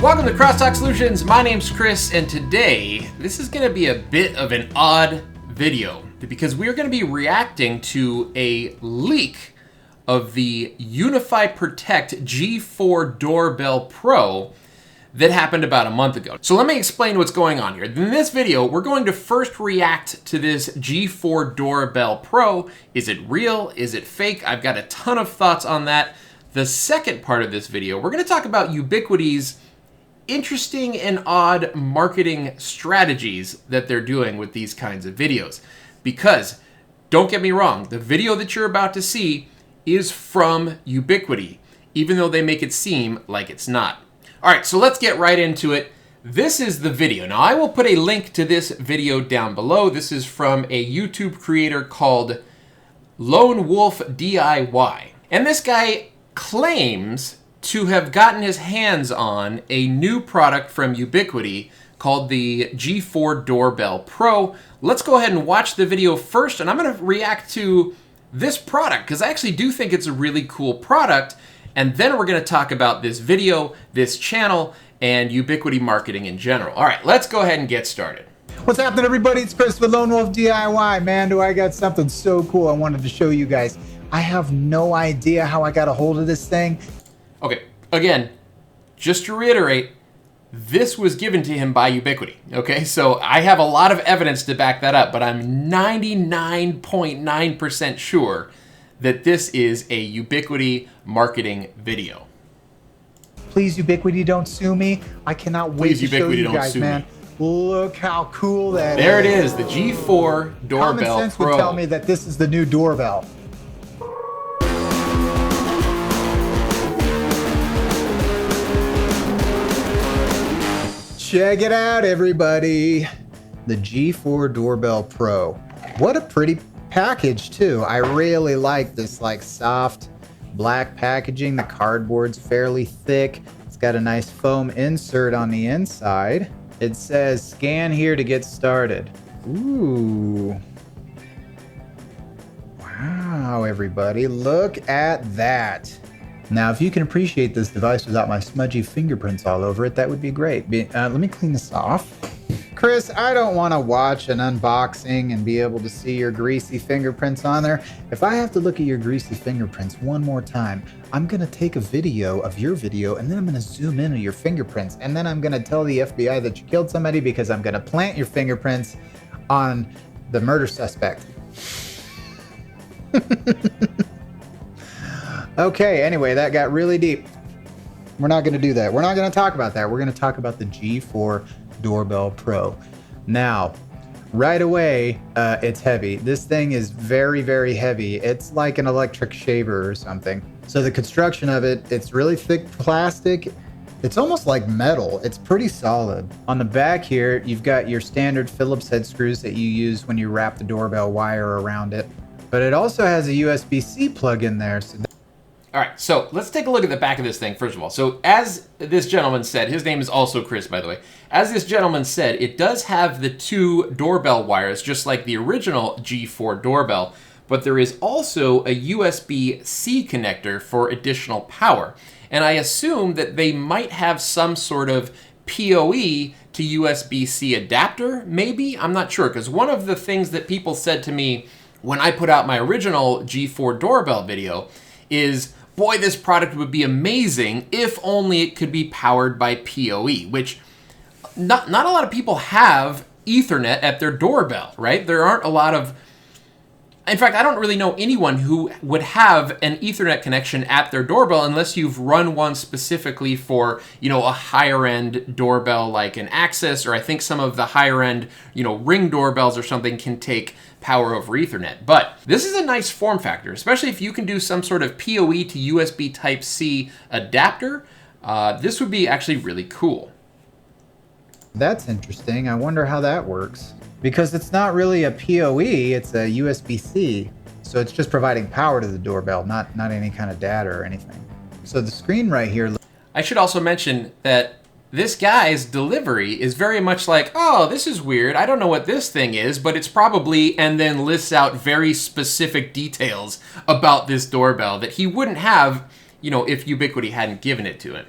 Welcome to Crosstalk Solutions. My name's Chris, and today this is going to be a bit of an odd video because we're going to be reacting to a leak of the UniFi Protect G4 Doorbell Pro that happened about a month ago. So let me explain what's going on here. In this video, we're going to first react to this G4 Doorbell Pro. Is it real? Is it fake? I've got a ton of thoughts on that. The second part of this video, we're going to talk about Ubiquiti's interesting and odd marketing strategies that they're doing with these kinds of videos. Because, don't get me wrong, the video that you're about to see is from Ubiquiti, even though they make it seem like it's not. All right, so let's get right into it. This is the video. Now, I will put a link to this video down below. This is from a YouTube creator called Lone Wolf DIY. And this guy claims to have gotten his hands on a new product from Ubiquiti called the G4 Doorbell Pro. Let's go ahead and watch the video first, and I'm going to react to this product because I actually do think it's a really cool product, and then we're going to talk about this video, this channel, and Ubiquiti marketing in general. All right, let's go ahead and get started. What's happening, everybody? It's Chris with Lone Wolf DIY. Man, do I got something so cool I wanted to show you guys. I have no idea how I got a hold of this thing. Okay, again, just to reiterate, this was given to him by Ubiquiti, okay? So I have a lot of evidence to back that up, but I'm 99.9% sure that this is a Ubiquiti marketing video. Please, Ubiquiti, don't sue me. I cannot wait to show you guys, man. Look how cool that is. There it is, the G4 Doorbell Pro. Common sense would tell me that this is the new doorbell. Check it out, everybody. The G4 Doorbell Pro. What a pretty package, too. I really like this soft black packaging. The cardboard's fairly thick. It's got a nice foam insert on the inside. It says scan here to get started. Ooh. Wow, everybody. Look at that. Now, if you can appreciate this device without my smudgy fingerprints all over it, that would be great. Let me clean this off. Chris, I don't want to watch an unboxing and be able to see your greasy fingerprints on there. If I have to look at your greasy fingerprints one more time, I'm going to take a video of your video and then I'm going to zoom in on your fingerprints. And then I'm going to tell the FBI that you killed somebody because I'm going to plant your fingerprints on the murder suspect. Okay, anyway, that got really deep. We're not going to do that. We're not going to talk about that. We're going to talk about the G4 Doorbell Pro. Now, right away, it's heavy. This thing is very, very heavy. It's like an electric shaver or something. So the construction of it, it's really thick plastic. It's almost like metal. It's pretty solid. On the back here, you've got your standard Phillips head screws that you use when you wrap the doorbell wire around it. But it also has a USB-C plug in there. So all right, so let's take a look at the back of this thing, first of all. So as this gentleman said, his name is also Chris, by the way. As this gentleman said, it does have the two doorbell wires, just like the original G4 doorbell, but there is also a USB-C connector for additional power. And I assume that they might have some sort of PoE to USB-C adapter, maybe? I'm not sure, because one of the things that people said to me when I put out my original G4 doorbell video is, boy, this product would be amazing if only it could be powered by PoE, which not a lot of people have Ethernet at their doorbell, right? There aren't a lot of, in fact, I don't really know anyone who would have an Ethernet connection at their doorbell unless you've run one specifically for, a higher end doorbell like an Access, or I think some of the higher end, Ring doorbells or something can take power over Ethernet. But this is a nice form factor, especially if you can do some sort of PoE to USB Type-C adapter. This would be actually really cool. That's interesting. I wonder how that works. Because it's not really a PoE, it's a USB-C. So it's just providing power to the doorbell, not any kind of data or anything. So the screen right here. I should also mention that this guy's delivery is very much like, oh, this is weird. I don't know what this thing is, but it's probably, and then lists out very specific details about this doorbell that he wouldn't have, if Ubiquiti hadn't given it to him.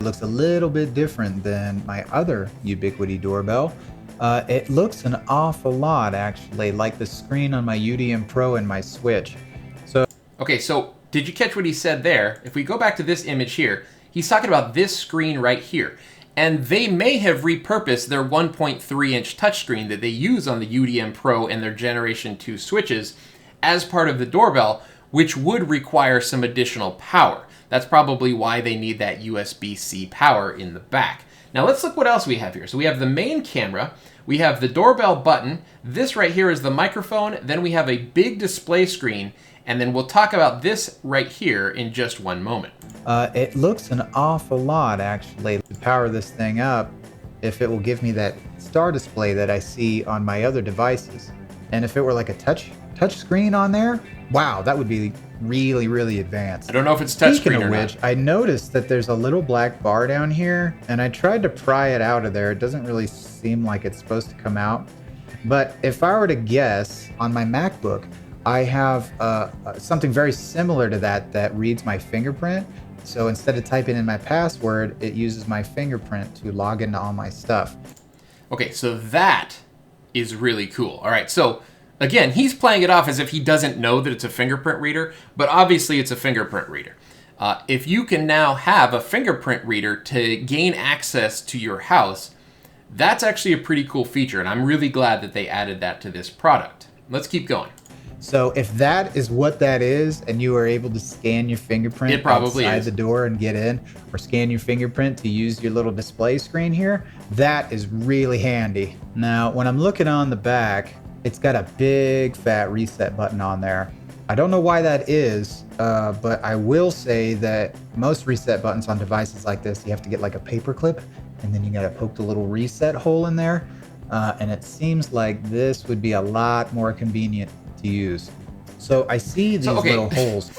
It looks a little bit different than my other Ubiquiti doorbell. It looks an awful lot actually like the screen on my UDM Pro and my Switch. Okay, so did you catch what he said there? If we go back to this image here, he's talking about this screen right here. And they may have repurposed their 1.3-inch touchscreen that they use on the UDM Pro and their Generation 2 switches as part of the doorbell, which would require some additional power. That's probably why they need that USB-C power in the back. Now let's look what else we have here. So we have the main camera, we have the doorbell button, this right here is the microphone, then we have a big display screen, and then we'll talk about this right here in just one moment. It looks an awful lot actually to power this thing up if it will give me that star display that I see on my other devices. And if it were like a touch screen on there, wow, that would be really, really advanced. I don't know if it's touchscreen or not. Speaking of which, I noticed that there's a little black bar down here, and I tried to pry it out of there. It doesn't really seem like it's supposed to come out. But if I were to guess, on my MacBook, I have something very similar to that reads my fingerprint. So instead of typing in my password, it uses my fingerprint to log into all my stuff. Okay, so that is really cool. All right, so again, he's playing it off as if he doesn't know that it's a fingerprint reader, but obviously it's a fingerprint reader. If you can now have a fingerprint reader to gain access to your house, that's actually a pretty cool feature, and I'm really glad that they added that to this product. Let's keep going. So if that is what that is, and you are able to scan your fingerprint it probably outside is. the door and get in, or scan your fingerprint to use your little display screen here, that is really handy. Now, when I'm looking on the back, it's got a big fat reset button on there. I don't know why that is, but I will say that most reset buttons on devices like this, you have to get like a paper clip, and then you gotta poke the little reset hole in there. And it seems like this would be a lot more convenient to use. So I see these little holes.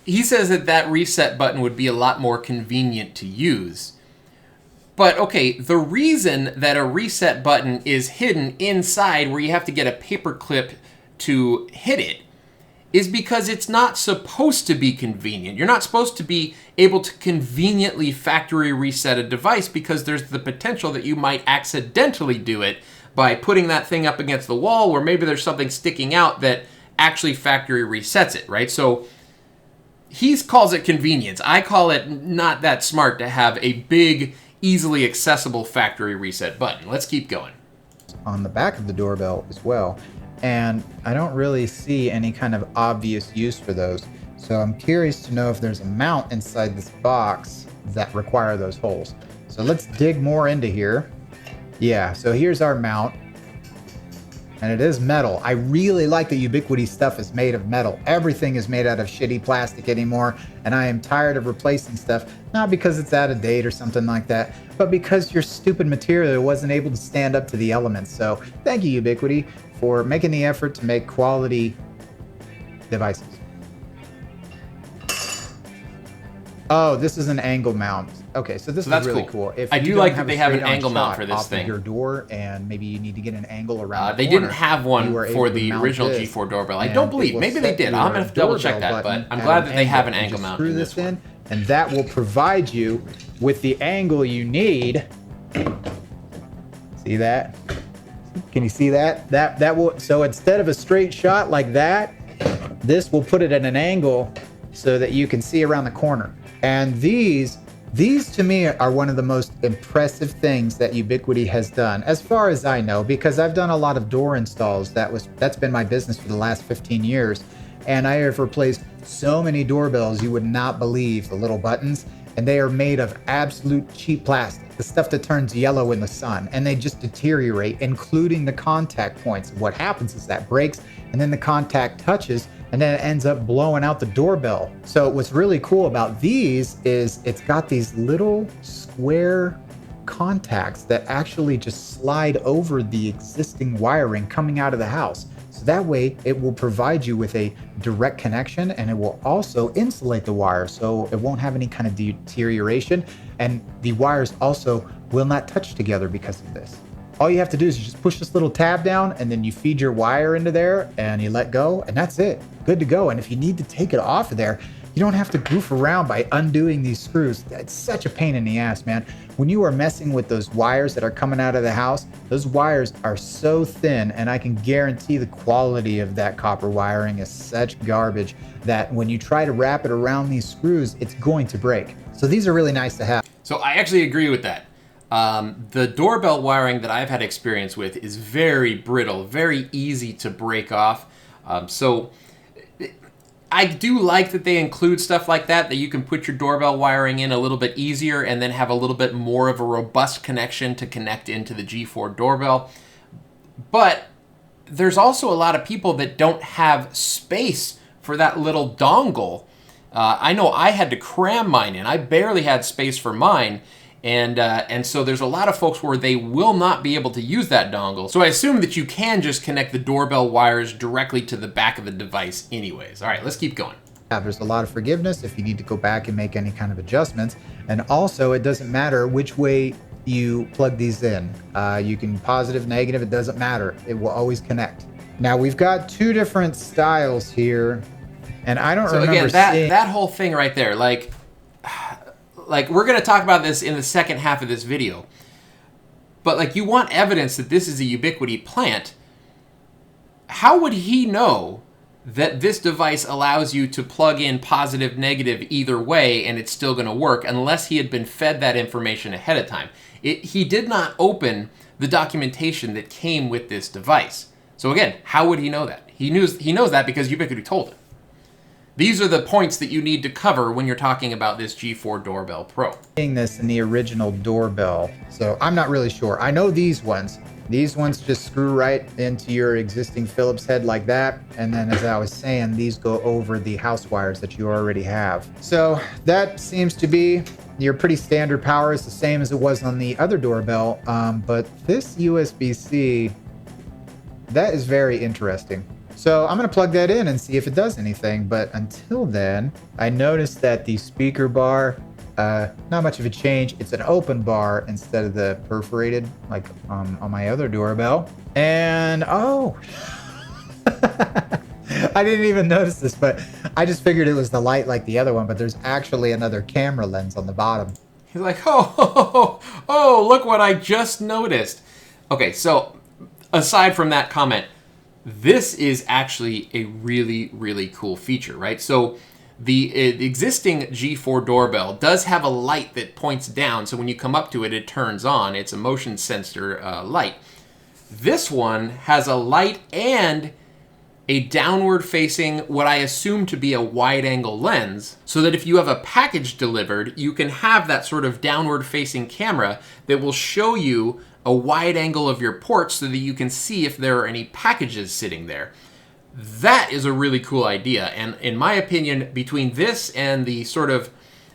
He says that reset button would be a lot more convenient to use. But okay, the reason that a reset button is hidden inside where you have to get a paper clip to hit it is because it's not supposed to be convenient. You're not supposed to be able to conveniently factory reset a device because there's the potential that you might accidentally do it by putting that thing up against the wall where maybe there's something sticking out that actually factory resets it, right? So he calls it convenience. I call it not that smart to have a big, easily accessible factory reset button. Let's keep going. On the back of the doorbell as well. And I don't really see any kind of obvious use for those. So I'm curious to know if there's a mount inside this box that require those holes. So let's dig more into here. Yeah, so here's our mount. And it is metal. I really like that Ubiquiti stuff is made of metal. Everything is made out of shitty plastic anymore, and I am tired of replacing stuff, not because it's out of date or something like that, but because your stupid material wasn't able to stand up to the elements. So thank you, Ubiquiti, for making the effort to make quality devices. Oh, this is an angle mount. Okay, so this is really cool. If I you do don't like have that a they have an straight-on angle mount shot for this off of thing. your door, and maybe you need to get an angle around the They corner, didn't have one you are able for to the mount original this, G4 doorbell. I and don't it believe. will Maybe they set did. I'm your going to double check doorbell that, but button I'm at glad that they have an You angle just mount screw in this this one. in, and that will provide you with the angle you need. See that? Can you see that? That will. So instead of a straight shot like that, this will put it at an angle so that you can see around the corner. And these to me are one of the most impressive things that Ubiquiti has done, as far as I know, because I've done a lot of door installs. That's been my business for the last 15 years. And I have replaced so many doorbells you would not believe, the little buttons, and they are made of absolute cheap plastic, the stuff that turns yellow in the sun, and they just deteriorate, including the contact points. What happens is that breaks, and then the contact touches, and then it ends up blowing out the doorbell. So what's really cool about these is it's got these little square contacts that actually just slide over the existing wiring coming out of the house. So that way it will provide you with a direct connection, and it will also insulate the wire so it won't have any kind of deterioration, and the wires also will not touch together because of this. All you have to do is you just push this little tab down, and then you feed your wire into there and you let go, and that's it. Good to go. And if you need to take it off of there, You don't have to goof around by undoing these screws. That's such a pain in the ass, man. When you are messing with those wires that are coming out of the house, those wires are so thin, and I can guarantee the quality of that copper wiring is such garbage that when you try to wrap it around these screws, it's going to break. So these are really nice to have. So I actually agree with that. The doorbell wiring that I've had experience with is very brittle, very easy to break off. So I do like that they include stuff like that you can put your doorbell wiring in a little bit easier and then have a little bit more of a robust connection to connect into the G4 doorbell. But there's also a lot of people that don't have space for that little dongle. I know I had to cram mine in. I barely had space for mine. And so there's a lot of folks where they will not be able to use that dongle. So I assume that you can just connect the doorbell wires directly to the back of the device anyways. All right, let's keep going. There's a lot of forgiveness if you need to go back and make any kind of adjustments. And also, it doesn't matter which way you plug these in. You can positive, negative, it doesn't matter. It will always connect. Now, we've got two different styles here. And I don't remember seeing... that whole thing right there, like we're going to talk about this in the second half of this video, but like you want evidence that this is a Ubiquiti plant. How would he know that this device allows you to plug in positive, negative either way and it's still going to work unless he had been fed that information ahead of time? He did not open the documentation that came with this device. So again, how would he know that? He knows that because Ubiquiti told him. These are the points that you need to cover when you're talking about this G4 Doorbell Pro. Seeing this in the original doorbell, so I'm not really sure. I know these ones just screw right into your existing Phillips head like that. And then as I was saying, these go over the house wires that you already have. So that seems to be your pretty standard power. Is the same as it was on the other doorbell. But this USB-C, that is very interesting. So I'm going to plug that in and see if it does anything. But until then, I noticed that the speaker bar, not much of a change. It's an open bar instead of the perforated like on my other doorbell. And oh, I didn't even notice this, but I just figured it was the light like the other one, but there's actually another camera lens on the bottom. He's like, oh, look what I just noticed. Okay, so aside from that comment, this is actually a really, really cool feature, right? So the existing G4 doorbell does have a light that points down, so when you come up to it, it turns on. It's a motion sensor light. This one has a light and a downward facing, what I assume to be a wide angle lens, so that if you have a package delivered, you can have that sort of downward facing camera that will show you a wide angle of your port so that you can see if there are any packages sitting there. That is a really cool idea, and in my opinion, between this and the sort of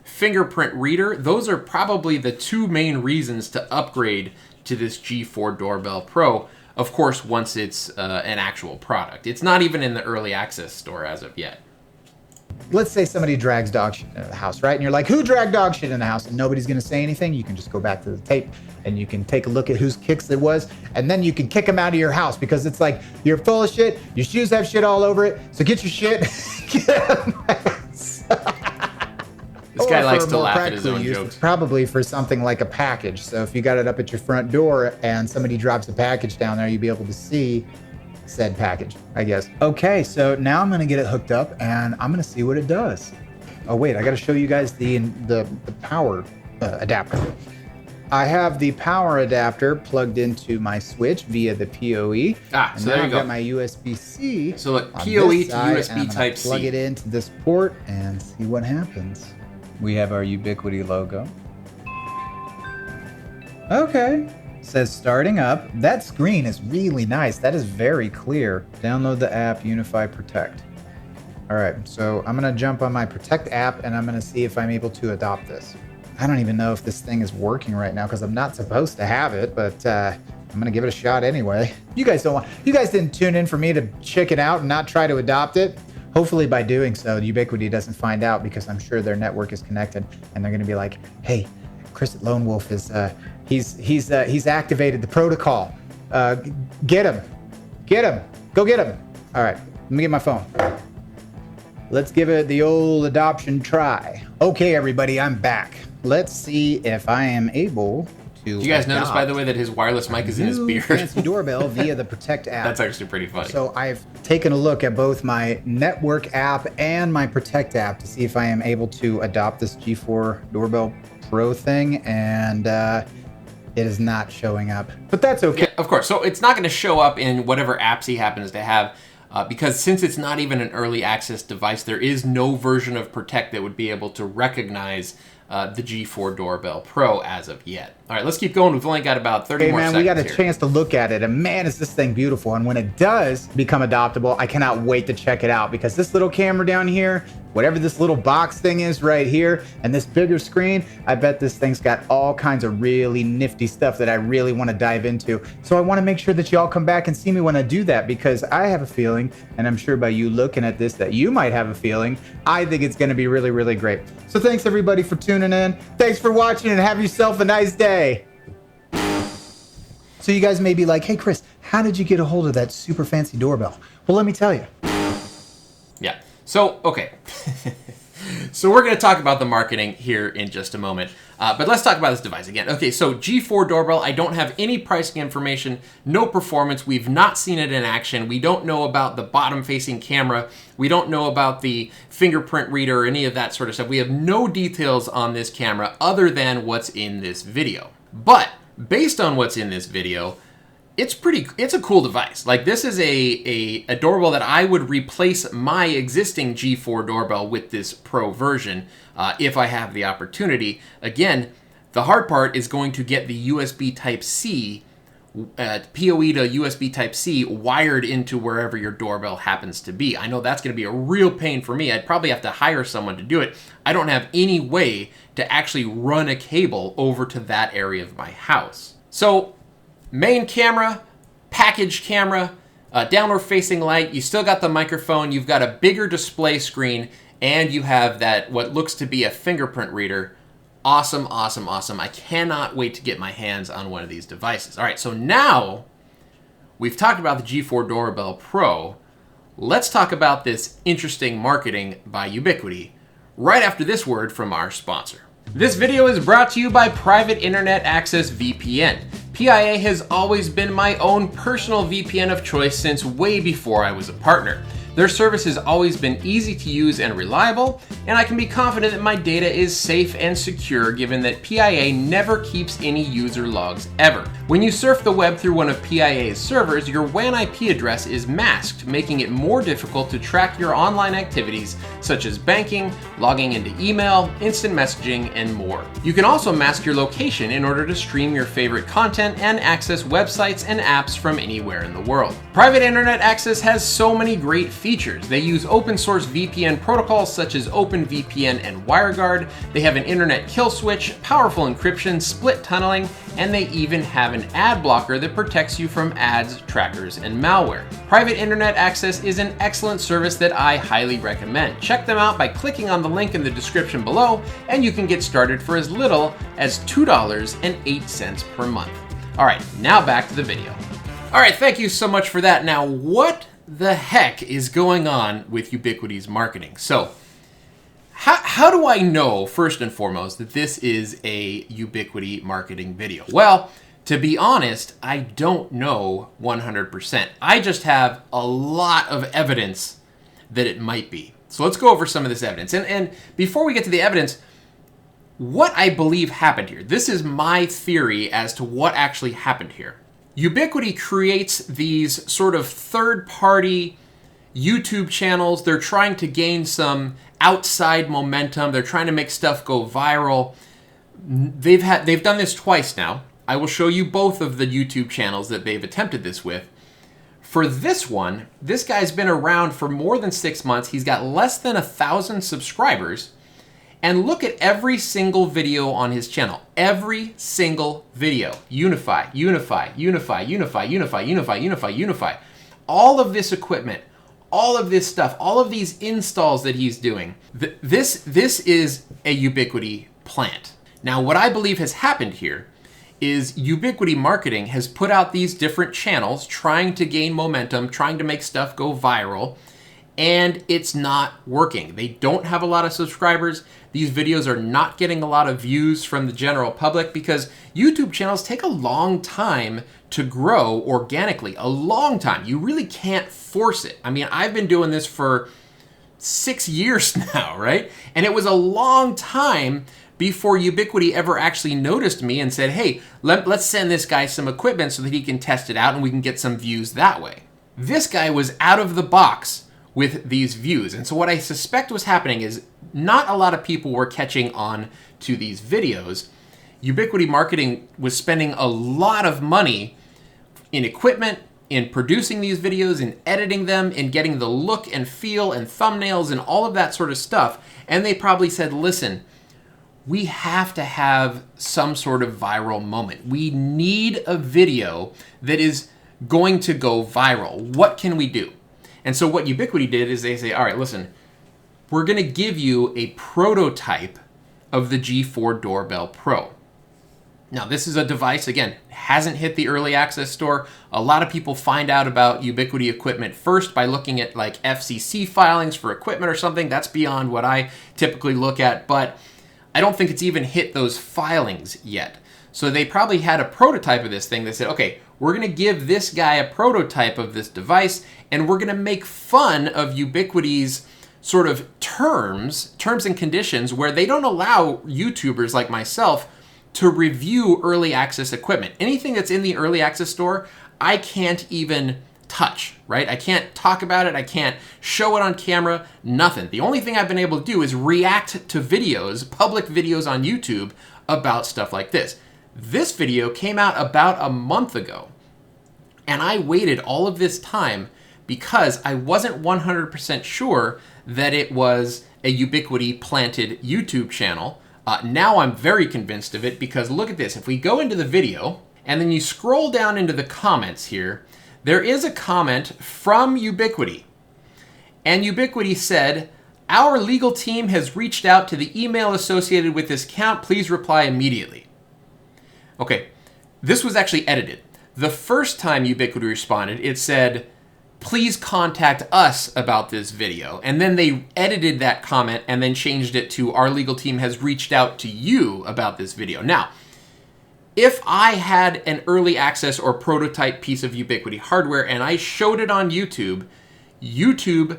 fingerprint reader, those are probably the two main reasons to upgrade to this G4 Doorbell Pro. Of course, once it's an actual product. It's not even in the early access store as of yet. Let's say somebody drags dog shit into the house, right? And you're like, who dragged dog shit in the house? And nobody's going to say anything. You can just go back to the tape and you can take a look at whose kicks it was. And then you can kick them out of your house because it's like, you're full of shit. Your shoes have shit all over it. So get your shit. Get out of my house. This guy likes to laugh at his own use, jokes. It's probably for something like a package. So if you got it up at your front door and somebody drops a package down there, you'll be able to see said package, I guess. Okay, so now I'm gonna get it hooked up and I'm gonna see what it does. Oh wait, I gotta show you guys the power adapter. I have the power adapter plugged into my switch via the PoE. So there you I've go. got my USB-C. So look, PoE to USB Type-C. Plug C. it into this port and see what happens. We have our Ubiquiti logo. Okay. Says starting up. That screen is really nice. That is very clear. Download the app UniFi Protect. All right, so I'm gonna jump on my Protect app and I'm gonna see if I'm able to adopt this. I don't even know if this thing is working right now because I'm not supposed to have it, but I'm gonna give it a shot anyway. You guys didn't tune in for me to check it out and not try to adopt it. Hopefully by doing so, Ubiquiti doesn't find out because I'm sure their network is connected and they're gonna be like, hey, Chris at Lone Wolf is he's activated the protocol. Get him, go get him. All right, let me get my phone. Let's give it the old adoption try. Okay, everybody, I'm back. Let's see if I am able to. Did you guys notice, by the way, that his wireless mic is in his beard? Fancy doorbell via the Protect app. That's actually pretty funny. So I've taken a look at both my network app and my Protect app to see if I am able to adopt this G4 Doorbell Pro thing, and it is not showing up. But that's okay. Yeah, of course. So it's not going to show up in whatever apps he happens to have, because since it's not even an early access device, there is no version of Protect that would be able to recognize the G4 Doorbell Pro as of yet. All right, let's keep going. We've only got about 30 more seconds. We got a chance to look at it, and man, is this thing beautiful. And when it does become adoptable, I cannot wait to check it out, because this little camera down here, whatever this little box thing is right here, and this bigger screen, I bet this thing's got all kinds of really nifty stuff that I really want to dive into. So I want to make sure that y'all come back and see me when I do that, because I have a feeling, and I'm sure by you looking at this that you might have a feeling, I think it's going to be really, really great. So thanks everybody for tuning in. Thanks for watching, and have yourself a nice day. So you guys may be like, hey Chris, how did you get a hold of that super fancy doorbell? Well, let me tell you. Yeah. So, okay. So we're going to talk about the marketing here in just a moment. But let's talk about this device again. Okay, so G4 Doorbell, I don't have any pricing information, no performance. We've not seen it in action. We don't know about the bottom-facing camera. We don't know about the fingerprint reader or any of that sort of stuff. We have no details on this camera other than what's in this video. But based on what's in this video, it's a cool device. Like, this is a doorbell that I would replace my existing G4 doorbell with this Pro version if I have the opportunity. Again, the hard part is going to get the USB Type-C, PoE to USB Type-C wired into wherever your doorbell happens to be. I know that's going to be a real pain for me. I'd probably have to hire someone to do it. I don't have any way to actually run a cable over to that area of my house. So, main camera, package camera, downward facing light, you still got the microphone, you've got a bigger display screen, and you have that, what looks to be a fingerprint reader. Awesome, awesome, awesome. I cannot wait to get my hands on one of these devices. All right, so now we've talked about the G4 Doorbell Pro. Let's talk about this interesting marketing by Ubiquiti right after this word from our sponsor. This video is brought to you by Private Internet Access VPN. PIA has always been my own personal VPN of choice since way before I was a partner. Their service has always been easy to use and reliable, and I can be confident that my data is safe and secure given that PIA never keeps any user logs ever. When you surf the web through one of PIA's servers, your WAN IP address is masked, making it more difficult to track your online activities such as banking, logging into email, instant messaging, and more. You can also mask your location in order to stream your favorite content and access websites and apps from anywhere in the world. Private Internet Access has so many great features. They use open source VPN protocols such as OpenVPN and WireGuard. They have an internet kill switch, powerful encryption, split tunneling, and they even have an ad blocker that protects you from ads, trackers, and malware. Private Internet Access is an excellent service that I highly recommend. Check them out by clicking on the link in the description below, and you can get started for as little as $2.08 per month. All right, now back to the video. All right, thank you so much for that. Now, what the heck is going on with Ubiquiti's marketing? So, how do I know, first and foremost, that this is a Ubiquiti marketing video? Well, to be honest, I don't know 100%. I just have a lot of evidence that it might be. So let's go over some of this evidence. And before we get to the evidence, what I believe happened here, this is my theory as to what actually happened here. Ubiquiti creates these sort of third-party YouTube channels. They're trying to gain some outside momentum. They're trying to make stuff go viral. They've done this twice now. I will show you both of the YouTube channels that they've attempted this with. For this one, this guy's been around for more than 6 months. He's got less than 1,000 subscribers. And look at every single video on his channel. Every single video. UniFi, UniFi, UniFi, UniFi, UniFi, UniFi, UniFi, UniFi. All of this equipment, all of this stuff, all of these installs that he's doing. This is a Ubiquiti plant. Now, what I believe has happened here is Ubiquiti Marketing has put out these different channels trying to gain momentum, trying to make stuff go viral. and it's not working. They don't have a lot of subscribers. These videos are not getting a lot of views from the general public because YouTube channels take a long time to grow organically, a long time. You really can't force it. I mean, I've been doing this for 6 years now, right? And it was a long time before Ubiquiti ever actually noticed me and said, hey, let's send this guy some equipment so that he can test it out and we can get some views that way. This guy was out of the box with these views. And so what I suspect was happening is not a lot of people were catching on to these videos. Ubiquiti Marketing was spending a lot of money in equipment, in producing these videos, in editing them, in getting the look and feel and thumbnails and all of that sort of stuff. And they probably said, listen, we have to have some sort of viral moment. We need a video that is going to go viral. What can we do? And so what Ubiquiti did is they say, all right, listen, we're going to give you a prototype of the G4 Doorbell Pro. Now, this is a device, again, hasn't hit the early access store. A lot of people find out about Ubiquiti equipment first by looking at like FCC filings for equipment or something. That's beyond what I typically look at, but I don't think it's even hit those filings yet. So they probably had a prototype of this thing. They said, okay, we're going to give this guy a prototype of this device, and we're going to make fun of Ubiquiti's sort of terms and conditions where they don't allow YouTubers like myself to review early access equipment. Anything that's in the early access store, I can't even touch, right? I can't talk about it. I can't show it on camera, nothing. The only thing I've been able to do is react to videos, public videos on YouTube about stuff like this. This video came out about a month ago, and I waited all of this time because I wasn't 100% sure that it was a Ubiquiti planted YouTube channel. Now I'm very convinced of it because look at this. If we go into the video and then you scroll down into the comments here, there is a comment from Ubiquiti. And Ubiquiti said, our legal team has reached out to the email associated with this account. Please reply immediately. Okay, this was actually edited. The first time Ubiquiti responded, it said, please contact us about this video. And then they edited that comment and then changed it to our legal team has reached out to you about this video. Now, if I had an early access or prototype piece of Ubiquiti hardware and I showed it on YouTube, Ubiquiti,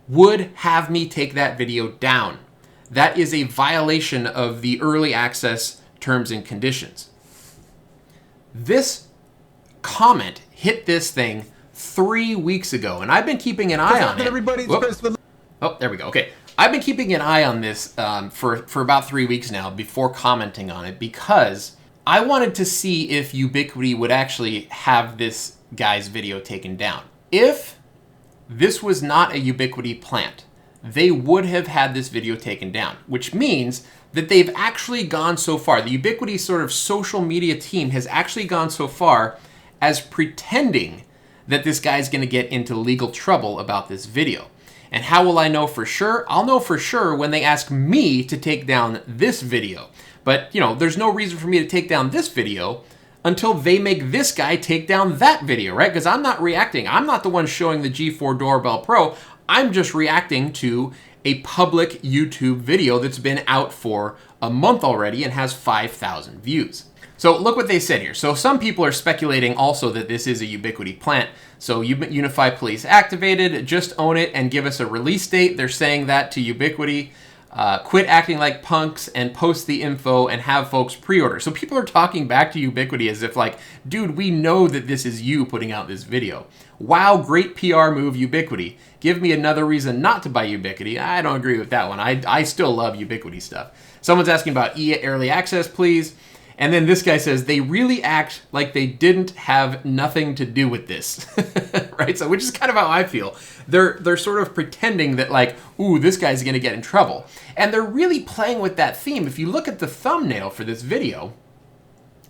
would have me take that video down. That is a violation of the early access terms and conditions. This comment hit this thing 3 weeks ago, and I've been keeping an eye on it. Oh, there we go. Okay. I've been keeping an eye on this for about 3 weeks now before commenting on it because I wanted to see if Ubiquiti would actually have this guy's video taken down. If this was not a Ubiquiti plant, they would have had this video taken down, which means that they've actually gone so far. The Ubiquiti sort of social media team has actually gone so far as pretending that this guy's going to get into legal trouble about this video. And how will I know for sure? I'll know for sure when they ask me to take down this video. But, you know, there's no reason for me to take down this video until they make this guy take down that video, right? Because I'm not reacting. I'm not the one showing the G4 Doorbell Pro. I'm just reacting to a public YouTube video that's been out for a month already and has 5,000 views. So look what they said here. So some people are speculating also that this is a Ubiquiti plant. So UniFi police activated, just own it and give us a release date. They're saying that to Ubiquiti. Quit acting like punks and post the info and have folks pre-order. So people are talking back to Ubiquiti as if like, dude, we know that this is you putting out this video. Wow, great PR move, Ubiquiti. Give me another reason not to buy Ubiquiti. I don't agree with that one. I still love Ubiquiti stuff. Someone's asking about early access, please. And then this guy says, they really act like they didn't have nothing to do with this, right? So, which is kind of how I feel. They're sort of pretending that like, ooh, this guy's gonna get in trouble. And they're really playing with that theme. If you look at the thumbnail for this video,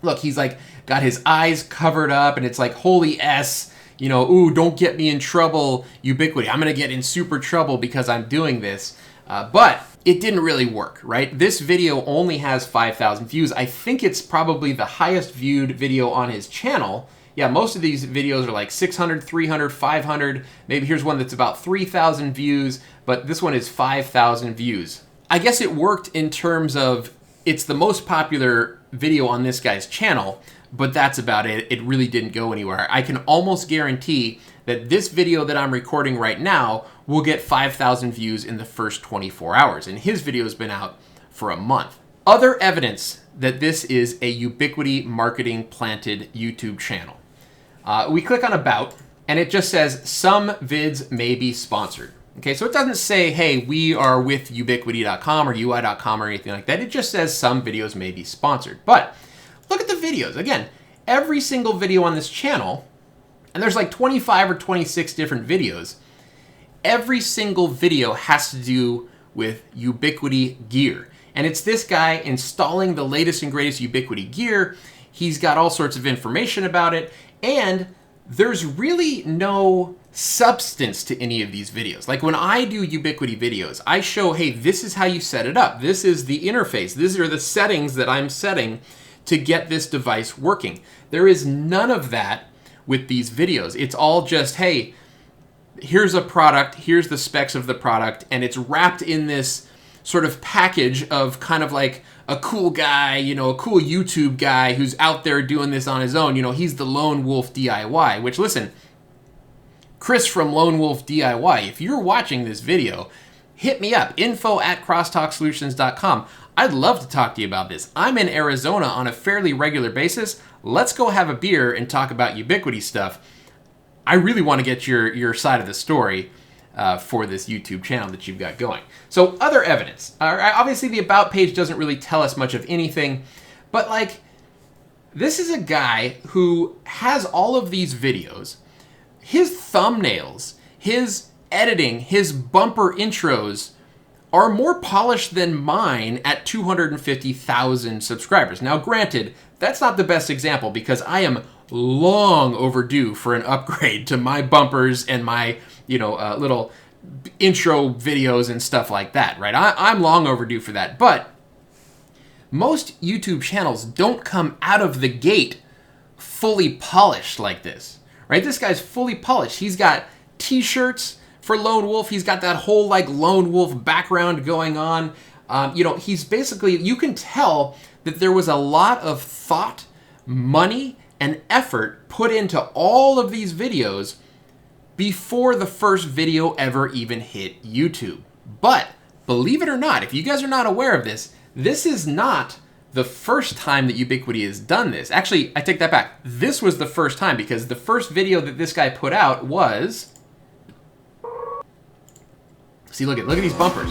look, he's like got his eyes covered up and it's like, holy S, you know, ooh, don't get me in trouble, Ubiquiti. I'm gonna get in super trouble because I'm doing this. But it didn't really work, right? This video only has 5,000 views. I think it's probably the highest viewed video on his channel. yeah, most of these videos are like 600, 300, 500. Maybe here's one that's about 3,000 views, but this one is 5,000 views. I guess it worked in terms of it's the most popular video on this guy's channel, but that's about it. It really didn't go anywhere. I can almost guarantee that this video that I'm recording right now will get 5,000 views in the first 24 hours, and his video has been out for a month. Other evidence that this is a Ubiquiti marketing planted YouTube channel. We click on About, and it just says some vids may be sponsored. Okay, so it doesn't say, hey, we are with ubiquiti.com or ui.com or anything like that. It just says some videos may be sponsored. But look at the videos. Again, every single video on this channel, and there's like 25 or 26 different videos, every single video has to do with Ubiquiti gear. And it's this guy installing the latest and greatest Ubiquiti gear. He's got all sorts of information about it, and there's really no substance to any of these videos. Like when I do Ubiquiti videos, I show, hey, this is how you set it up. This is the interface. These are the settings that I'm setting to get this device working. There is none of that with these videos. It's all just, hey, here's a product, here's the specs of the product, and it's wrapped in this sort of package of kind of like a cool guy, you know, a cool YouTube guy who's out there doing this on his own. You know, he's the Lone Wolf DIY, which, listen, Chris from Lone Wolf DIY, if you're watching this video, hit me up, info@crosstalksolutions.com. I'd love to talk to you about this. I'm in Arizona on a fairly regular basis. Let's go have a beer and talk about Ubiquiti stuff. I really want to get your side of the story for this YouTube channel that you've got going. So other evidence. Obviously the About page doesn't really tell us much of anything, but like this is a guy who has all of these videos. His thumbnails, his editing, his bumper intros are more polished than mine at 250,000 subscribers. Now granted, that's not the best example because I am long overdue for an upgrade to my bumpers and my, little intro videos and stuff like that, right? I'm long overdue for that. But most YouTube channels don't come out of the gate fully polished like this, right? This guy's fully polished. He's got t-shirts for Lone Wolf. He's got that whole like Lone Wolf background going on. He's basically, you can tell that there was a lot of thought, money, and effort put into all of these videos before the first video ever even hit YouTube. But believe it or not, if you guys are not aware of this, this is not the first time that Ubiquiti has done this. Actually, I take that back. This was the first time because the first video that this guy put out was... See, look at these bumpers.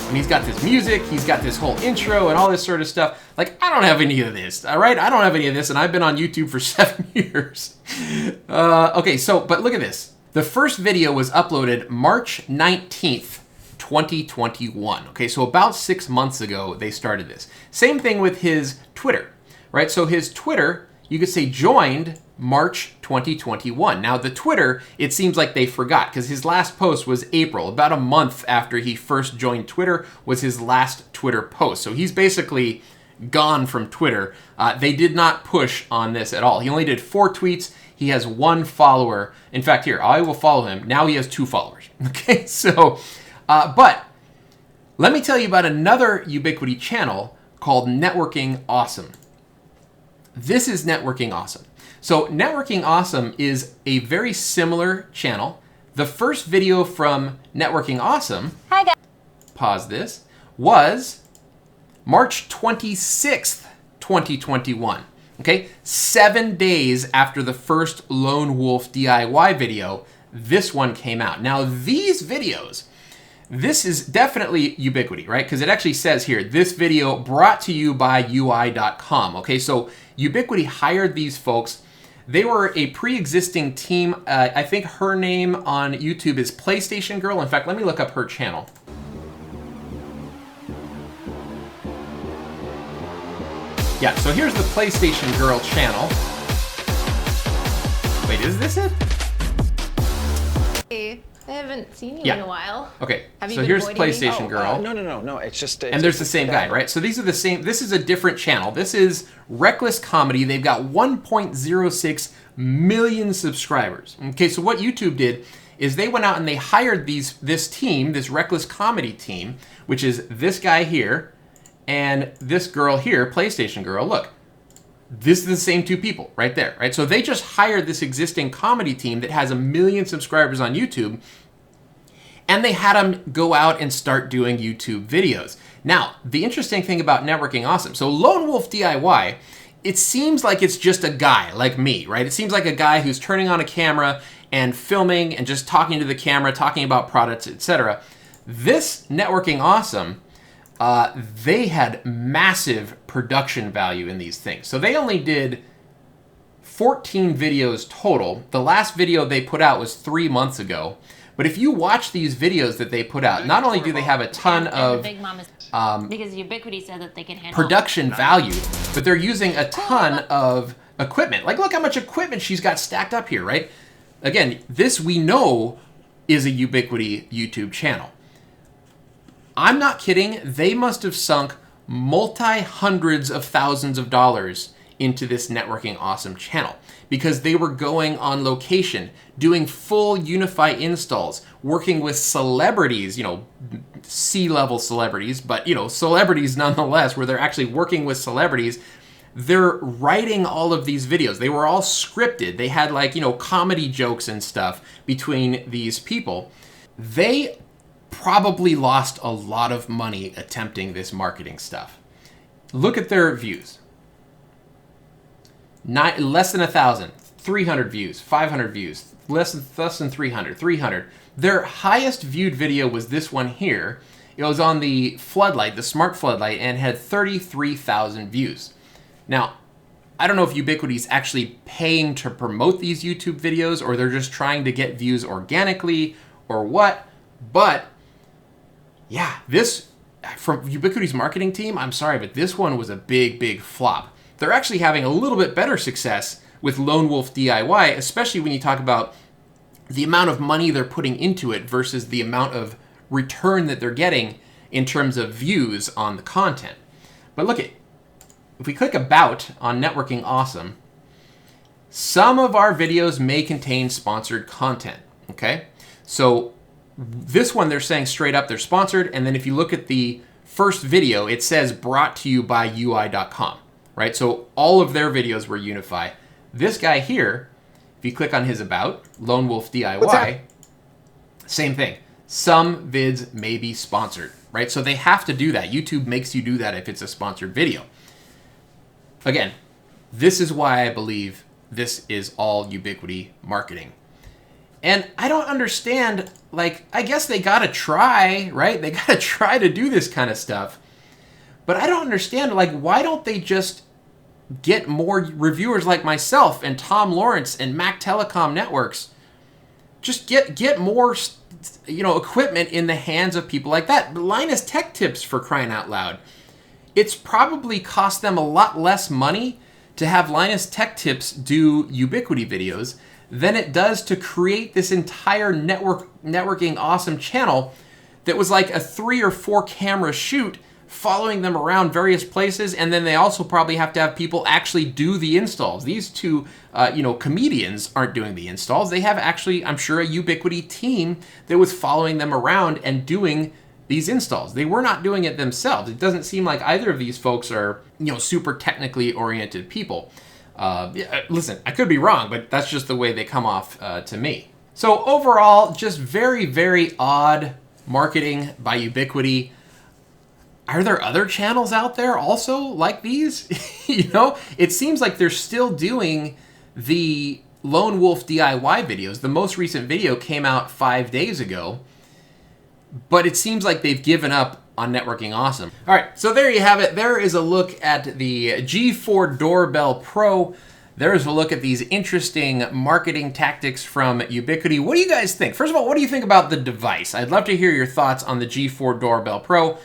And he's got this music, he's got this whole intro and all this sort of stuff. Like, I don't have any of this, all right? I don't have any of this, and I've been on YouTube for 7 years. Okay, but look at this. The first video was uploaded March 19th, 2021. Okay, so about 6 months ago, they started this. Same thing with his Twitter, right? So his Twitter, you could say joined March 2021. Now the Twitter, it seems like they forgot because his last post was April. About a month after he first joined Twitter was his last Twitter post. So he's basically gone from Twitter. They did not push on this at all. He only did 4 tweets. He has 1 follower. In fact, here, I will follow him. Now he has 2 followers. Okay, so, but let me tell you about another Ubiquiti channel called Networking Awesome. This is Networking Awesome. So Networking Awesome is a very similar channel. The first video from Networking Awesome, hi guys, pause this, was March 26th, 2021. Okay, 7 days after the first Lone Wolf DIY video, this one came out. Now these videos, this is definitely Ubiquiti, right? Because it actually says here, this video brought to you by ui.com. Okay, so Ubiquiti hired these folks. They were a pre-existing team. I think her name on YouTube is PlayStation Girl. In fact, let me look up her channel. Yeah, so here's the PlayStation Girl channel. Wait, is this it? Hey, I haven't seen you in a while. Okay, so here's PlayStation Girl. No. It's just... and there's the same guy, right? So these are the same. This is a different channel. This is Reckless Comedy. They've got 1.06 million subscribers. Okay, so what YouTube did is they went out and they hired this team, this reckless comedy team, which is this guy here and this girl here, PlayStation Girl. Look, this is the same two people right there, right? So they just hired this existing comedy team that has 1 million subscribers on YouTube, and they had them go out and start doing YouTube videos. Now, the interesting thing about Networking Awesome, so Lone Wolf DIY, it seems like it's just a guy like me, right? It seems like a guy who's turning on a camera and filming and just talking to the camera, talking about products, etc. This Networking Awesome, they had massive production value in these things. So they only did 14 videos total. The last video they put out was 3 months ago. But if you watch these videos that they put out, not only do they have a ton of because Ubiquiti said that they can handle production value, but they're using a ton of equipment. Like, look how much equipment she's got stacked up here, right? Again, this we know is a Ubiquiti YouTube channel. I'm not kidding. They must have sunk multi-hundreds of thousands of dollars into this Networking Awesome channel because they were going on location, doing full UniFi installs, working with celebrities, C-level celebrities, but, celebrities nonetheless, where they're actually working with celebrities. They're writing all of these videos. They were all scripted. They had comedy jokes and stuff between these people. They probably lost a lot of money attempting this marketing stuff. Look at their views. Less than 1,000, 300 views, 500 views, less than 300, 300. Their highest viewed video was this one here. It was on the floodlight, the smart floodlight, and had 33,000 views. Now, I don't know if Ubiquiti's actually paying to promote these YouTube videos or they're just trying to get views organically or what, but yeah, this, from Ubiquiti's marketing team, I'm sorry, but this one was a big, big flop. They're actually having a little bit better success with Lone Wolf DIY, especially when you talk about the amount of money they're putting into it versus the amount of return that they're getting in terms of views on the content. But look, if we click About on Networking Awesome, some of our videos may contain sponsored content, okay? So this one, they're saying straight up they're sponsored, and then if you look at the first video, it says brought to you by UI.com, right? So all of their videos were UniFi. This guy here, if you click on his About, Lone Wolf DIY, same thing. Some vids may be sponsored, right? So they have to do that. YouTube makes you do that if it's a sponsored video. Again, this is why I believe this is all Ubiquiti marketing. And I don't understand, I guess they gotta try, right? They gotta try to do this kind of stuff. But I don't understand, why don't they just get more reviewers like myself and Tom Lawrence and Mac Telecom Networks? Just get more, equipment in the hands of people like that. Linus Tech Tips, for crying out loud. It's probably cost them a lot less money to have Linus Tech Tips do Ubiquiti videos than it does to create this entire Networking Awesome channel that was like a 3 or 4 camera shoot following them around various places, and then they also probably have to have people actually do the installs. These two, comedians aren't doing the installs. They have actually, I'm sure, a Ubiquiti team that was following them around and doing these installs. They were not doing it themselves. It doesn't seem like either of these folks are, super technically oriented people. Listen, I could be wrong, but that's just the way they come off to me. So overall, just very, very odd marketing by Ubiquiti. Are there other channels out there also like these? It seems like they're still doing the Lone Wolf DIY videos. The most recent video came out 5 days ago, but it seems like they've given up on Networking Awesome. All right, so there you have it. There is a look at the G4 Doorbell Pro. There's a look at these interesting marketing tactics from Ubiquiti. What do you guys think? First of all, what do you think about the device? I'd love to hear your thoughts on the G4 Doorbell Pro.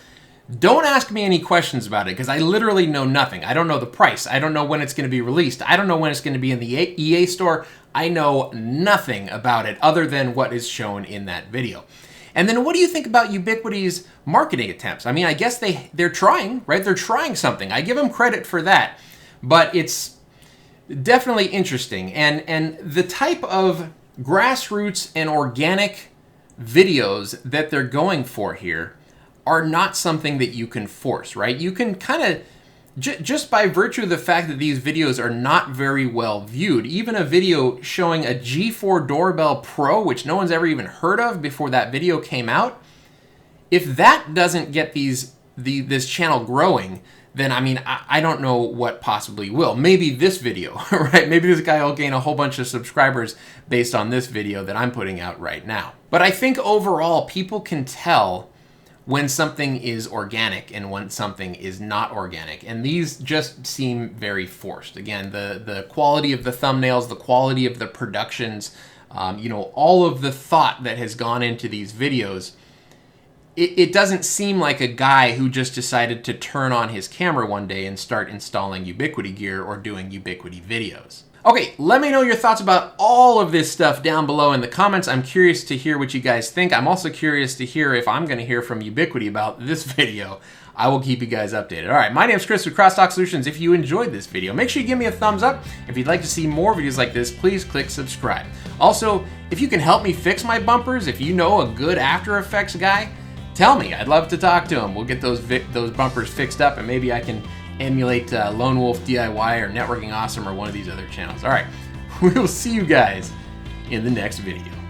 Don't ask me any questions about it because I literally know nothing. I don't know the price. I don't know when it's going to be released. I don't know when it's going to be in the EA store. I know nothing about it other than what is shown in that video. And then what do you think about Ubiquiti's marketing attempts? I mean, I guess they're trying, right? They're trying something. I give them credit for that. But definitely interesting. And the type of grassroots and organic videos that they're going for here are not something that you can force, right? You can kind of, just by virtue of the fact that these videos are not very well viewed, even a video showing a G4 Doorbell Pro, which no one's ever even heard of before that video came out, if that doesn't get this channel growing, then I mean, I don't know what possibly will. Maybe this video, right? Maybe this guy will gain a whole bunch of subscribers based on this video that I'm putting out right now. But I think overall, people can tell when something is organic and when something is not organic. And these just seem very forced. Again, the quality of the thumbnails, the quality of the productions, all of the thought that has gone into these videos, it doesn't seem like a guy who just decided to turn on his camera one day and start installing Ubiquiti gear or doing Ubiquiti videos. Okay, let me know your thoughts about all of this stuff down below in the comments. I'm curious to hear what you guys think. I'm also curious to hear if I'm going to hear from Ubiquiti about this video. I will keep you guys updated. All right, my name's Chris with Crosstalk Solutions. If you enjoyed this video, make sure you give me a thumbs up. If you'd like to see more videos like this, please click subscribe. Also, if you can help me fix my bumpers, if you know a good After Effects guy, tell me. I'd love to talk to him. We'll get those bumpers fixed up, and maybe I can emulate Lone Wolf DIY or Networking Awesome or one of these other channels. All right, we will see you guys in the next video.